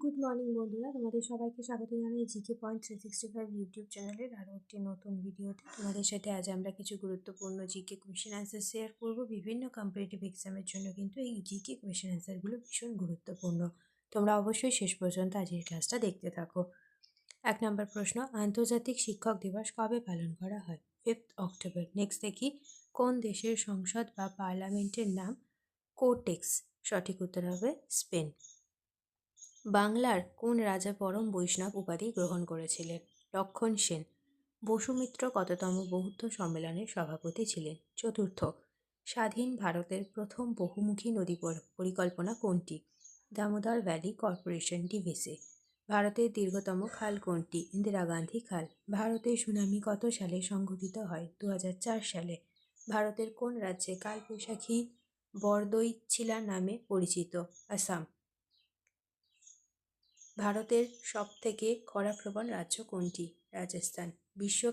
Good morning বন্ধুরা, তোমাদের সবাইকে স্বাগত জানাই জিকে পয়েন্ট 365 ইউটিউব চ্যানেলের আরও একটি নতুন ভিডিওতে। তোমাদের সাথে আজ আমরা কিছু গুরুত্বপূর্ণ জিকে কোয়েশ্চেন অ্যান্সার শেয়ার করব। বিভিন্ন কম্পিটিটিভ এক্সামের জন্য কিন্তু এই জিকে কোয়েশ্চেন অ্যান্সারগুলো ভীষণ গুরুত্বপূর্ণ। তোমরা অবশ্যই শেষ পর্যন্ত আজকের ক্লাসটা দেখতে থাকো। 1 নম্বর প্রশ্ন, আন্তর্জাতিক শিক্ষক দিবস কবে পালন করা হয়? 5 অক্টোবর। নেক্সট দেখি, কোন দেশের সংসদ বা পার্লামেন্টের নাম কোর্টেক্স? সঠিক উত্তর হবে স্পেন। বাংলার কোন রাজা পরম বৈষ্ণব উপাধি গ্রহণ করেছিলেন? লক্ষণ সেন। বসুমিত্র কততম বৌদ্ধ সম্মেলনের সভাপতি ছিলেন? চতুর্থ। স্বাধীন ভারতের প্রথম বহুমুখী নদী পরিকল্পনা কোনটি? Damodar valley corporation DVC. ভারতের দীর্ঘতম খাল কোনটি? ইন্দিরা গান্ধী খাল। ভারতের সুনামি কত সালে সংঘটিত হয়? 2004 সালে। ভারতের কোন রাজ্যে কালবৈশাখী বরদৈচিলা নামে পরিচিত? আসাম। ভারতের সবথেকে খরাপ্রবণ রাজ্য কোনটি? রাজস্থান। বিশ্ব